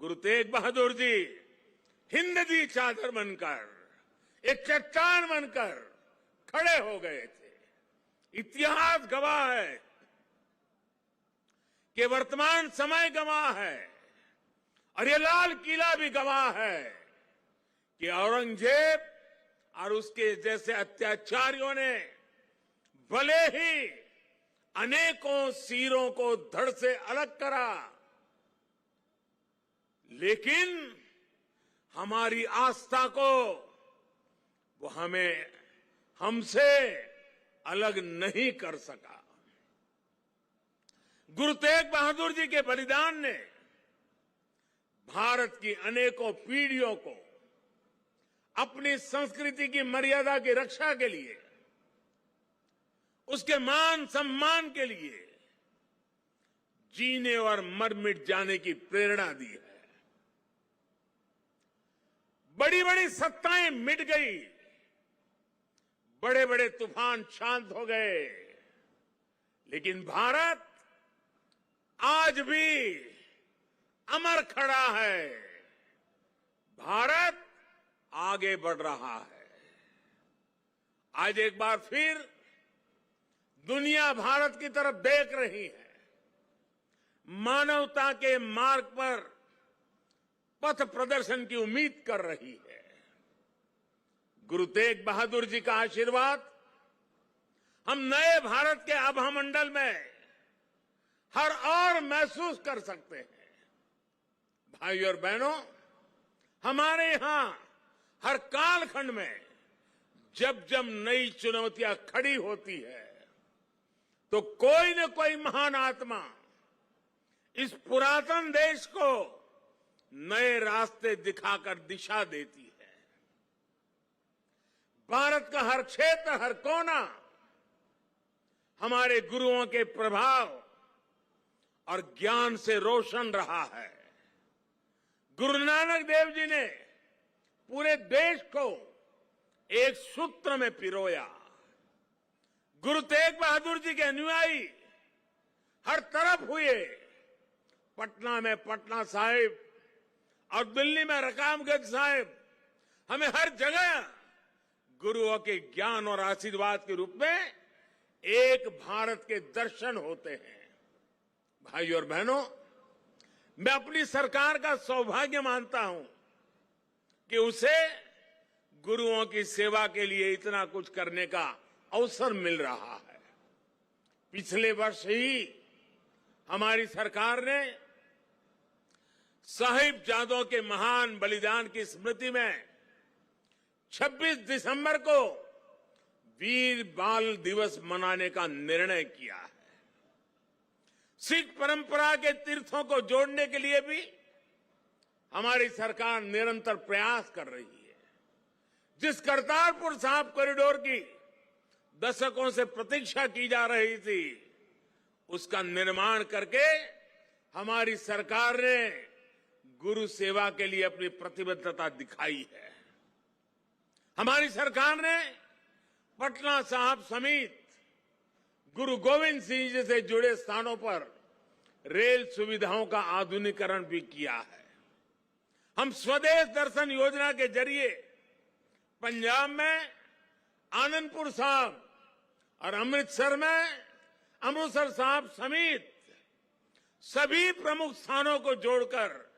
गुरु तेग बहादुर जी हिंद दी चादर बनकर, एक चट्टान बनकर खड़े हो गए थे। इतिहास गवाह है कि वर्तमान समय गवाह है और ये लाल किला भी गवाह है कि औरंगजेब और उसके जैसे अत्याचारियों ने भले ही अनेकों सिरों को धड़ से अलग करा, लेकिन हमारी आस्था को वो हमसे अलग नहीं कर सका। गुरु तेग बहादुर जी के बलिदान ने भारत की अनेकों पीढ़ियों को अपनी संस्कृति की मर्यादा की रक्षा के लिए, उसके मान सम्मान के लिए जीने और मर मिट जाने की प्रेरणा दी है। बड़ी बड़ी सत्ताएं मिट गई, बड़े बड़े तूफान शांत हो गए, लेकिन भारत आज भी अमर खड़ा है। भारत आगे बढ़ रहा है। आज एक बार फिर दुनिया भारत की तरफ देख रही है। मानवता के मार्ग पर पथ प्रदर्शन की उम्मीद कर रही है। गुरु तेग बहादुर जी का आशीर्वाद हम नए भारत के आभामंडल में हर और महसूस कर सकते हैं। भाइयों और बहनों, हमारे यहां हर कालखंड में जब जब नई चुनौतियां खड़ी होती है तो कोई न कोई महान आत्मा इस पुरातन देश को नए रास्ते दिखाकर दिशा देती है। भारत का हर क्षेत्र, हर कोना हमारे गुरुओं के प्रभाव और ज्ञान से रोशन रहा है। गुरु नानक देव जी ने पूरे देश को एक सूत्र में पिरोया। गुरु तेग बहादुर जी के अनुयायी हर तरफ हुए। पटना में पटना साहिब और दिल्ली में रकाबगंज साहिब, हमें हर जगह गुरुओं के ज्ञान और आशीर्वाद के रूप में एक भारत के दर्शन होते हैं। भाइयों और बहनों, मैं अपनी सरकार का सौभाग्य मानता हूं कि उसे गुरुओं की सेवा के लिए इतना कुछ करने का अवसर मिल रहा है। पिछले वर्ष ही हमारी सरकार ने साहिबजादों के महान बलिदान की स्मृति में 26 दिसंबर को वीर बाल दिवस मनाने का निर्णय किया है। सिख परंपरा के तीर्थों को जोड़ने के लिए भी हमारी सरकार निरंतर प्रयास कर रही है। जिस करतारपुर साहिब कॉरिडोर की दशकों से प्रतीक्षा की जा रही थी, उसका निर्माण करके हमारी सरकार ने गुरु सेवा के लिए अपनी प्रतिबद्धता दिखाई है। हमारी सरकार ने पटना साहिब समेत गुरु गोविंद सिंह जी से जुड़े स्थानों पर रेल सुविधाओं का आधुनिकीकरण भी किया है। हम स्वदेश दर्शन योजना के जरिए पंजाब में आनंदपुर साहिब और अमृतसर साहिब समेत सभी प्रमुख स्थानों को जोड़कर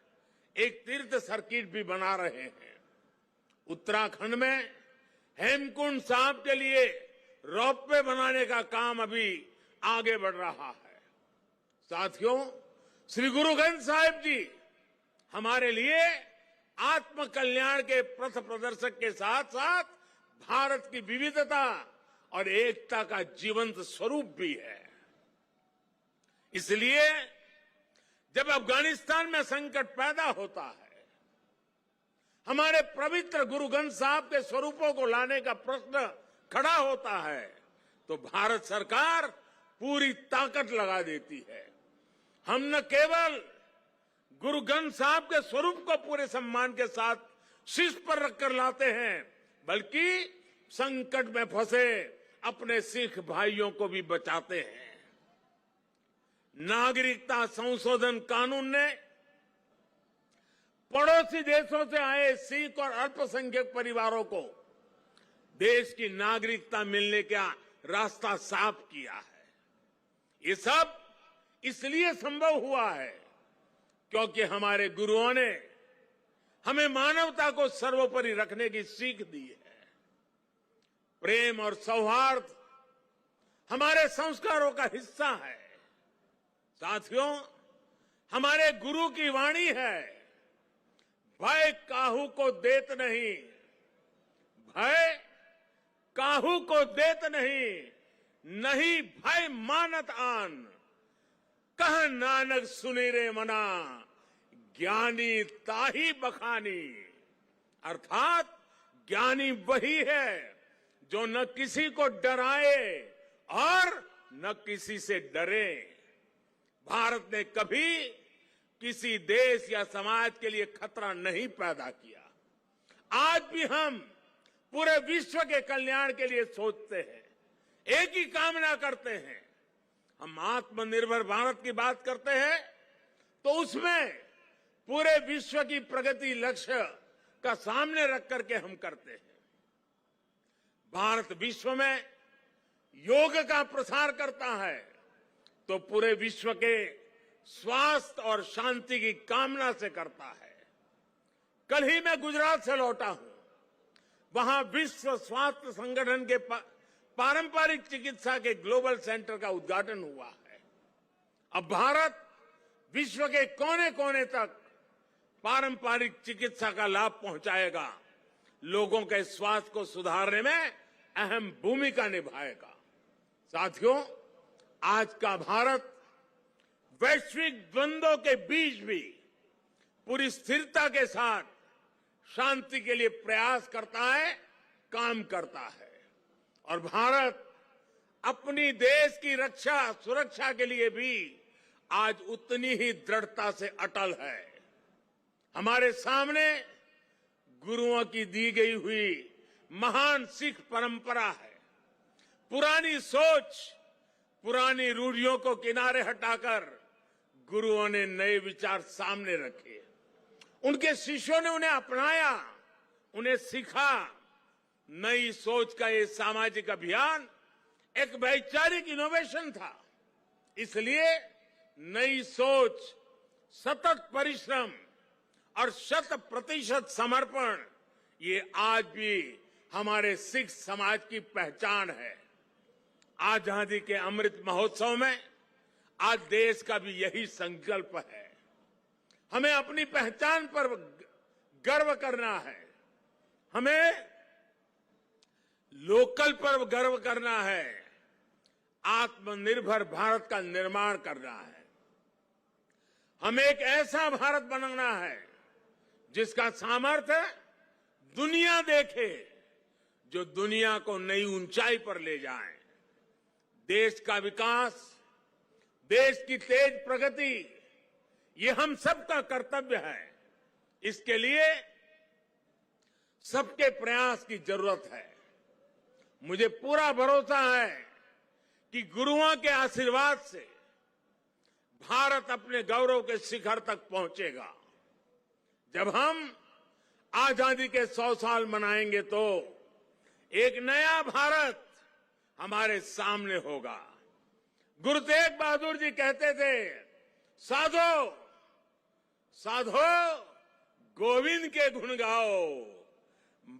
एक तीर्थ सर्किट भी बना रहे हैं। उत्तराखंड में हेमकुंड साहिब के लिए रोपवे बनाने का काम अभी आगे बढ़ रहा है। साथियों, श्री गुरु ग्रंथ साहिब जी हमारे लिए आत्म कल्याण के पथ प्रदर्शक के साथ साथ भारत की विविधता और एकता का जीवंत स्वरूप भी है। इसलिए जब अफगानिस्तान में संकट पैदा होता है, हमारे पवित्र गुरु ग्रंथ साहिब के स्वरूपों को लाने का प्रश्न खड़ा होता है, तो भारत सरकार पूरी ताकत लगा देती है। हम न केवल गुरु ग्रंथ साहिब के स्वरूप को पूरे सम्मान के साथ शीर्ष पर रखकर लाते हैं, बल्कि संकट में फंसे अपने सिख भाइयों को भी बचाते हैं। नागरिकता संशोधन कानून ने पड़ोसी देशों से आए सिख और अल्पसंख्यक परिवारों को देश की नागरिकता मिलने का रास्ता साफ किया है। ये सब इसलिए संभव हुआ है क्योंकि हमारे गुरुओं ने हमें मानवता को सर्वोपरि रखने की सीख दी है। प्रेम और सौहार्द हमारे संस्कारों का हिस्सा है। साथियों, हमारे गुरु की वाणी है, भय काहू को देत नहीं, भय काहू को देत नहीं, नहीं भय मानत आन, कह नानक सुनी रे मना, ज्ञानी ताही बखानी। अर्थात ज्ञानी वही है जो न किसी को डराए और न किसी से डरे। भारत ने कभी किसी देश या समाज के लिए खतरा नहीं पैदा किया। आज भी हम पूरे विश्व के कल्याण के लिए सोचते हैं, एक ही कामना करते हैं। हम आत्मनिर्भर भारत की बात करते हैं तो उसमें पूरे विश्व की प्रगति लक्ष्य का सामने रख करके हम करते हैं। भारत विश्व में योग का प्रसार करता है तो पूरे विश्व के स्वास्थ्य और शांति की कामना से करता है। कल ही मैं गुजरात से लौटा हूं। वहां विश्व स्वास्थ्य संगठन के पारंपरिक चिकित्सा के ग्लोबल सेंटर का उद्घाटन हुआ है। अब भारत विश्व के कोने कोने तक पारंपरिक चिकित्सा का लाभ पहुंचाएगा, लोगों के स्वास्थ्य को सुधारने में अहम भूमिका निभाएगा। साथियों, आज का भारत वैश्विक द्वंद्वों के बीच भी पूरी स्थिरता के साथ शांति के लिए प्रयास करता है, काम करता है। और भारत अपनी देश की रक्षा सुरक्षा के लिए भी आज उतनी ही दृढ़ता से अटल है। हमारे सामने गुरुओं की दी गई हुई महान सिख परंपरा है। पुरानी सोच, पुरानी रूढ़ियों को किनारे हटाकर गुरुओं ने नए विचार सामने रखे। उनके शिष्यों ने उन्हें अपनाया, उन्हें सीखा। नई सोच का ये सामाजिक अभियान एक वैचारिक इनोवेशन था। इसलिए नई सोच, सतत परिश्रम और 100% समर्पण ये आज भी हमारे सिख समाज की पहचान है। आजादी के अमृत महोत्सव में आज देश का भी यही संकल्प है। हमें अपनी पहचान पर गर्व करना है, हमें लोकल पर गर्व करना है, आत्मनिर्भर भारत का निर्माण करना है। हमें एक ऐसा भारत बनाना है जिसका सामर्थ्य दुनिया देखे, जो दुनिया को नई ऊंचाई पर ले जाए। देश का विकास, देश की तेज प्रगति, ये हम सबका कर्तव्य है। इसके लिए सबके प्रयास की जरूरत है। मुझे पूरा भरोसा है कि गुरुओं के आशीर्वाद से भारत अपने गौरव के शिखर तक पहुंचेगा। जब हम आजादी के 100 साल मनाएंगे तो एक नया भारत हमारे सामने होगा। गुरु तेग बहादुर जी कहते थे, साधो साधो गोविंद के गुण गाओ,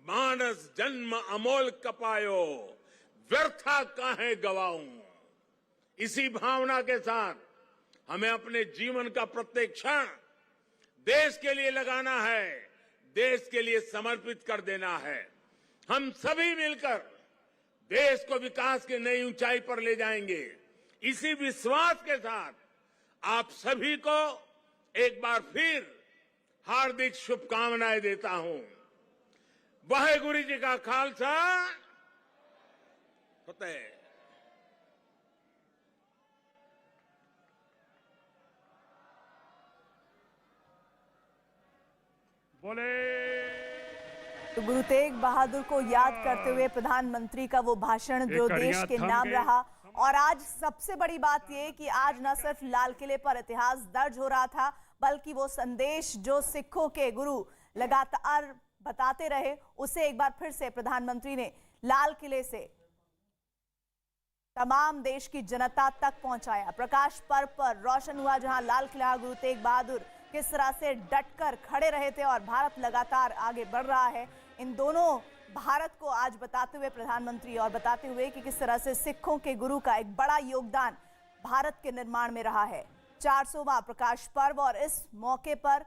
मानस जन्म अमोल कपायो, व्यर्था काहे गवाऊं। इसी भावना के साथ हमें अपने जीवन का प्रत्येक क्षण देश के लिए लगाना है, देश के लिए समर्पित कर देना है। हम सभी मिलकर देश को विकास की नई ऊंचाई पर ले जाएंगे। इसी विश्वास के साथ आप सभी को एक बार फिर हार्दिक शुभकामनाएं देता हूं। वाहेगुरु जी का खालसा, फतेह। बोले तो गुरु तेग बहादुर को याद करते हुए प्रधानमंत्री का वो भाषण जो देश के नाम रहा। और आज सबसे बड़ी बात ये कि आज न सिर्फ लाल किले पर इतिहास दर्ज हो रहा था, बल्कि वो संदेश जो सिखों के गुरु लगातार बताते रहे, उसे एक बार फिर से प्रधानमंत्री ने लाल किले से तमाम देश की जनता तक पहुंचाया। प्रकाश पर्व पर रोशन हुआ जहां लाल किला गुरु तेग बहादुर किस तरह से डटकर खड़े रहे थे और भारत लगातार आगे बढ़ रहा है। इन दोनों भारत को आज बताते हुए प्रधानमंत्री और बताते हुए कि किस तरह से सिखों के गुरु का एक बड़ा योगदान भारत के निर्माण में रहा है। 400वां प्रकाश पर्व और इस मौके पर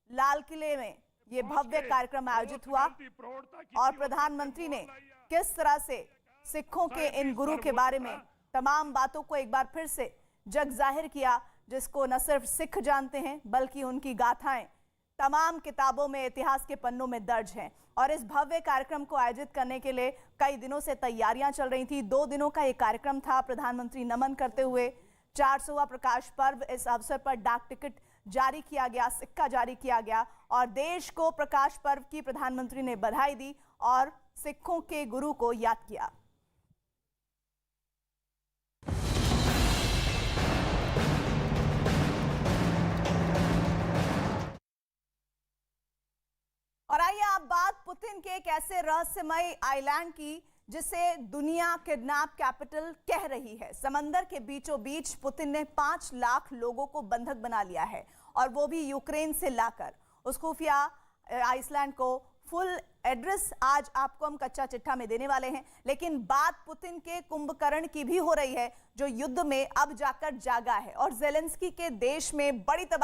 लाल किले में ये भव्य कार्यक्रम आयोजित हुआ और प्रधानमंत्री ने किस तरह से सिखों के इन गुरु के बारे में तमाम बातों को एक बार फिर से जग जाहिर किया, जिसको न सिर्फ सिख जानते हैं बल्कि उनकी गाथाएं तमाम किताबों में, इतिहास के पन्नों में दर्ज हैं। और इस भव्य कार्यक्रम को आयोजित करने के लिए कई दिनों से तैयारियां चल रही थी। 2 दिनों का ये कार्यक्रम था। प्रधानमंत्री नमन करते हुए 400वां प्रकाश पर्व, इस अवसर पर डाक टिकट जारी किया गया, सिक्का जारी किया गया और देश को प्रकाश पर्व की प्रधानमंत्री ने बधाई दी और सिखों के गुरु को याद किया। और आइए आप बात पुतिन के एक ऐसे रहस्यमय आइलैंड की जिसे दुनिया किडनैप कैपिटल कह रही है। समंदर के बीचों बीच पुतिन ने 5 लाख लोगों को बंधक बना लिया है और वो भी यूक्रेन से लाकर। उस खुफिया आइसलैंड को फुल एड्रेस आज आपको हम कच्चा चिट्ठा में देने वाले हैं, लेकिन बात पुतिन के कुंभकर्ण की भी हो रही है जो युद्ध में अब जाकर जागा है और जेलेंस्की के देश में बड़ी तबाही